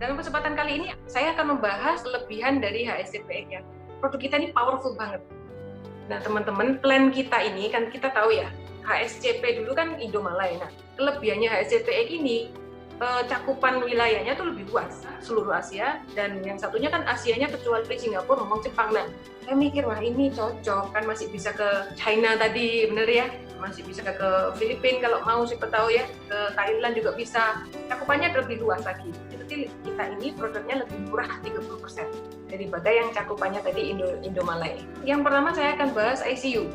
Dalam kesempatan kali ini, saya akan membahas kelebihan dari HSCPX ya. Produk kita ini powerful banget. Nah, teman-teman, plan kita ini kan kita tahu ya, HSCP dulu kan Indomalay. Nah, kelebihannya HSCPX ini, cakupan wilayahnya tuh lebih luas, seluruh Asia, dan yang satunya kan Asianya kecuali Singapura, ngomong Jepang. Nah, saya mikir, wah ini cocok, kan masih bisa ke China tadi, bener ya? Masih bisa ke Filipina kalau mau, siapa tahu ya, ke Thailand juga bisa. Cakupannya lebih luas lagi. Jadi kita ini produknya lebih murah 30% daripada yang cakupannya tadi Indomalay. Yang pertama saya akan bahas ICU.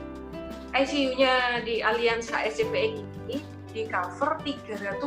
ICU-nya di Allianz HSCPX ini di cover 365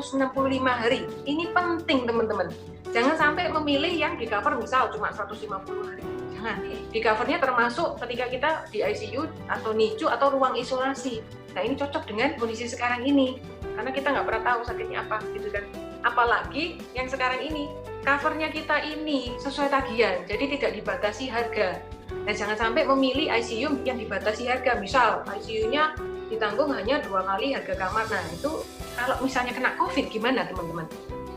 hari. Ini penting teman-teman. Jangan sampai memilih yang di cover misal cuma 150 hari. Jangan. Di covernya termasuk ketika kita di ICU atau NICU atau ruang isolasi. Nah ini cocok dengan kondisi sekarang ini. Karena kita nggak pernah tahu sakitnya apa gitu kan. Apalagi yang sekarang ini, covernya kita ini sesuai tagihan, jadi tidak dibatasi harga. Nah, jangan sampai memilih ICU yang dibatasi harga. Misal ICU-nya ditanggung hanya 2 kali harga kamar. Nah, itu kalau misalnya kena COVID gimana teman-teman?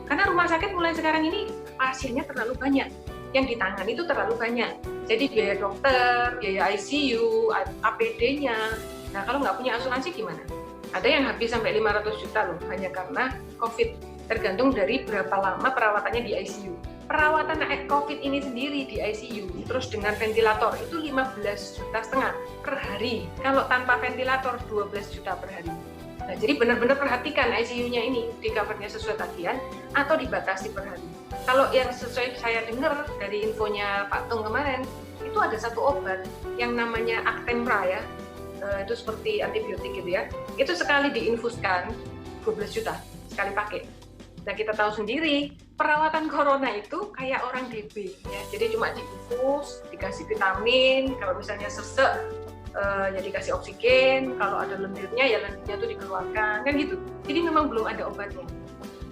Karena rumah sakit mulai sekarang ini pasiennya terlalu banyak. Yang ditangani itu terlalu banyak. Jadi biaya dokter, biaya ICU, APD-nya. Nah, kalau nggak punya asuransi gimana? Ada yang habis sampai 500 juta loh, hanya karena COVID. Tergantung dari berapa lama perawatannya di ICU. Perawatan COVID ini sendiri di ICU, terus dengan ventilator, itu 15,5 juta per hari. Kalau tanpa ventilator, 12 juta per hari. Nah, jadi benar-benar perhatikan ICU-nya ini, di covernya sesuai tagihan atau dibatasi per hari. Kalau yang sesuai saya dengar dari infonya Pak Tung kemarin, itu ada satu obat yang namanya Actemra ya, itu seperti antibiotik gitu ya. Itu sekali diinfuskan 12 juta, sekali pakai. Nah kita tahu sendiri perawatan corona itu kayak orang DB ya, jadi cuma diinfus, dikasih vitamin, kalau misalnya sesek ya dikasih oksigen, kalau ada lendirnya ya lendirnya itu dikeluarkan kan gitu. Jadi memang belum ada obatnya.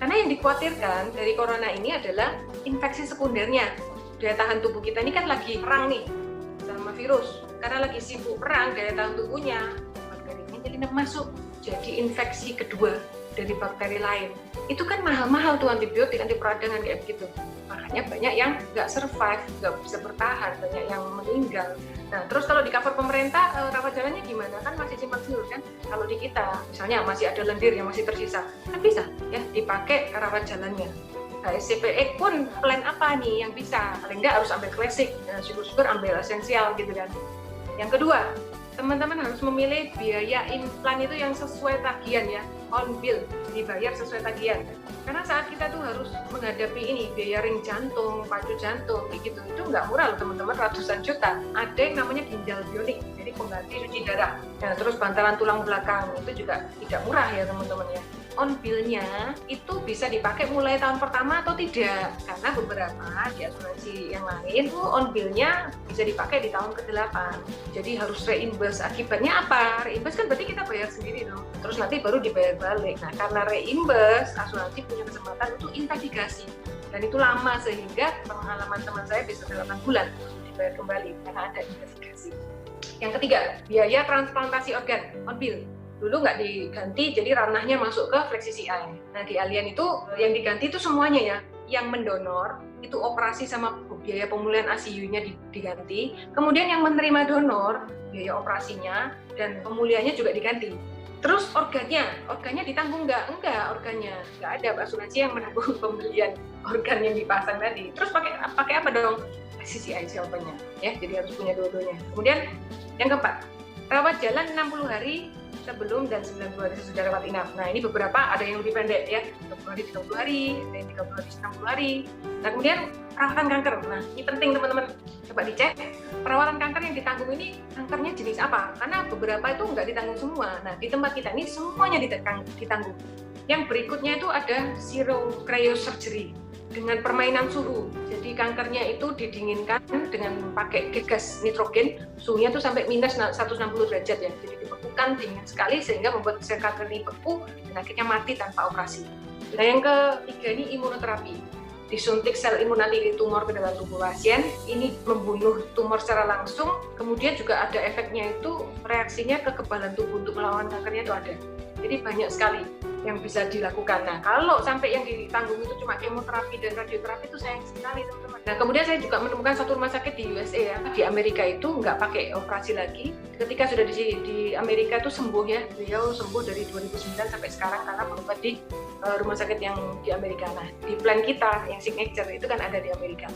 Karena yang dikhawatirkan dari corona ini adalah infeksi sekundernya. Daya tahan tubuh kita ini kan lagi perang nih sama virus. Karena lagi sibuk perang, daya tahan tubuhnya bakterinya jadi masuk, jadi infeksi kedua dari bakteri lain. Itu kan mahal-mahal tuh antibiotik, anti peradangan kayak begitu. Makanya banyak yang nggak survive, nggak bisa bertahan, banyak yang meninggal. Nah, terus kalau di cover pemerintah, rawat jalannya gimana? Kan masih simpang siur kan? Kalau di kita, misalnya masih ada lendir yang masih tersisa, kan bisa ya dipakai rawat jalannya. HSCPX pun plan apa nih yang bisa? Paling nggak harus ambil klasik, nah, syukur-syukur ambil esensial gitu kan. Yang kedua, teman-teman harus memilih biaya implan itu yang sesuai tagihan ya, on bill, dibayar sesuai tagihan. Karena saat kita tuh harus menghadapi ini, biaya ring jantung, pacu jantung, gitu, itu nggak murah loh teman-teman, ratusan juta. Ada yang namanya ginjal bionik, jadi pengganti cuci darah. Nah, terus bantalan tulang belakang, itu juga tidak murah ya teman-teman ya. On bill-nya itu bisa dipakai mulai tahun pertama atau tidak, karena beberapa di asuransi yang lain tuh on bill-nya bisa dipakai di tahun ke-8. Jadi harus reimburse. Akibatnya apa? Reimburse kan berarti kita bayar sendiri dong, terus nanti baru dibayar balik. Nah, karena reimburse, asuransi punya kesempatan untuk investigasi, dan itu lama sehingga pengalaman teman saya bisa 8 bulan dibayar kembali karena ada investigasi. Yang ketiga, biaya transplantasi organ on bill. Dulu nggak diganti, jadi ranahnya masuk ke fleksi CI. Nah di Allianz itu yang diganti itu semuanya ya, yang mendonor itu operasi sama biaya pemulihan ICU-nya diganti, kemudian yang menerima donor biaya operasinya dan pemulihannya juga diganti. Terus organnya ditanggung nggak? Enggak, organnya nggak ada asuransi yang menanggung pembelian organ yang dipasang tadi. Terus pakai apa dong? CCI jawabannya ya, jadi harus punya dua-duanya. Kemudian yang keempat, rawat jalan 60 hari sebelum dan 90 hari sesudah rawat inap. Nah ini beberapa ada yang lebih pendek ya, 30 hari 30 hari, ada yang 30 hari 60 hari. Nah kemudian perawatan kanker. Nah ini penting teman-teman, coba dicek perawatan kanker yang ditanggung ini kankernya jenis apa, karena beberapa itu nggak ditanggung semua. Nah di tempat kita ini semuanya ditanggung. Yang berikutnya itu ada zero cryosurgery dengan permainan suhu. Jadi kankernya itu didinginkan dengan pakai gas nitrogen, suhunya tuh sampai minus 160 derajat ya. Jadi dibekukan dingin sekali sehingga membuat sel kanker ini beku dan akhirnya mati tanpa operasi. Nah yang ketiga ini imunoterapi. disuntik sel imun anti tumor ke dalam tubuh pasien, ini membunuh tumor secara langsung. Kemudian juga ada efeknya itu reaksinya kekebalan tubuh untuk melawan kankernya itu ada. Jadi banyak sekali yang bisa dilakukan. Nah, kalau sampai yang ditanggung itu cuma kemoterapi dan radioterapi itu sayang sekali, teman-teman. Nah, kemudian saya juga menemukan satu rumah sakit di USA ya, di Amerika itu nggak pakai operasi lagi. Ketika sudah di Amerika itu sembuh ya, beliau sembuh dari 2009 sampai sekarang karena berobat di rumah sakit yang di Amerika. Nah, di plan kita yang signature itu kan ada di Amerika.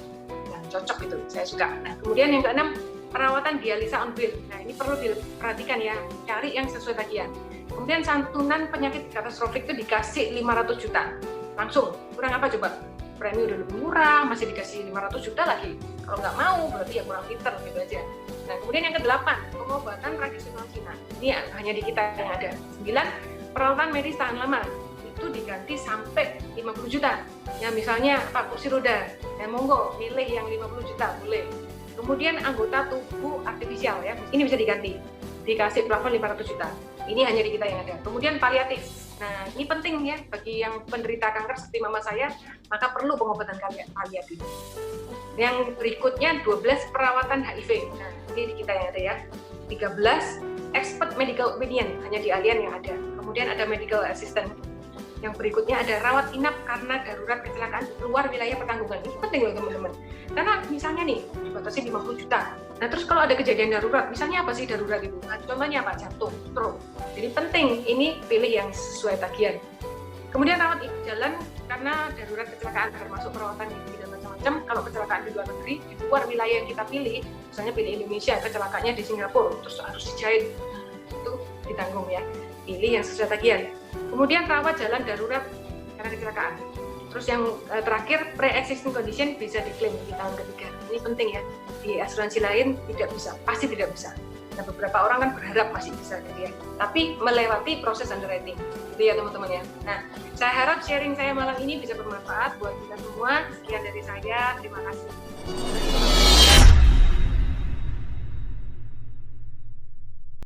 Nah, cocok itu, saya suka. Nah, kemudian yang keenam, perawatan dialisa on bill. Nah, ini perlu diperhatikan ya, cari yang sesuai tagihan. Kemudian santunan penyakit katastrofik itu dikasih 500 juta. Langsung, kurang apa coba? Premi udah lebih murah, masih dikasih 500 juta lagi. Kalau nggak mau, berarti ya kurang pinter gitu aja. Nah, kemudian yang kedelapan, pengobatan tradisional Cina. Ini hanya di kita yang ada. 9, perawatan medis tahan lama. Itu diganti sampai 50 juta. Ya, misalnya Pak kursi roda, ya monggo, pilih yang 50 juta, boleh. Kemudian anggota tubuh artifisial ya, ini bisa diganti. Dikasih plafon 500 juta. Ini hanya di kita yang ada. Kemudian paliatif. Nah, ini penting ya bagi yang penderita kanker seperti mama saya, maka perlu pengobatan paliatif. Yang berikutnya 12 perawatan HIV. Nah, ini di kita yang ada ya. 13 expert medical opinion, hanya di Allianz yang ada. Kemudian ada medical assistant. Yang berikutnya ada rawat inap karena darurat kecelakaan di luar wilayah pertanggungan. Ini penting loh teman-teman. Karena misalnya nih, dibatasi 50 juta. Nah terus kalau ada kejadian darurat, misalnya apa sih darurat itu? Nah, contohnya apa? Jantung, stroke. Jadi penting ini pilih yang sesuai tagihan. Kemudian rawat jalan karena darurat kecelakaan, termasuk perawatan gigi dan macam-macam. Kalau kecelakaan di luar negeri, di luar wilayah yang kita pilih, misalnya pilih Indonesia, kecelakaannya di Singapura, terus harus dijahit, itu ditanggung ya. Pilih yang sesuai tagihan. Kemudian rawat jalan darurat karena kecelakaan. Terus yang terakhir, pre-existing condition bisa diklaim di tahun ketiga. Ini penting ya, di asuransi lain tidak bisa, pasti tidak bisa. Nah, beberapa orang kan berharap masih bisa gitu ya, tapi melewati proses underwriting. Gitu ya teman-teman ya. Nah, saya harap sharing saya malam ini bisa bermanfaat buat kita semua. Sekian dari saya, terima kasih.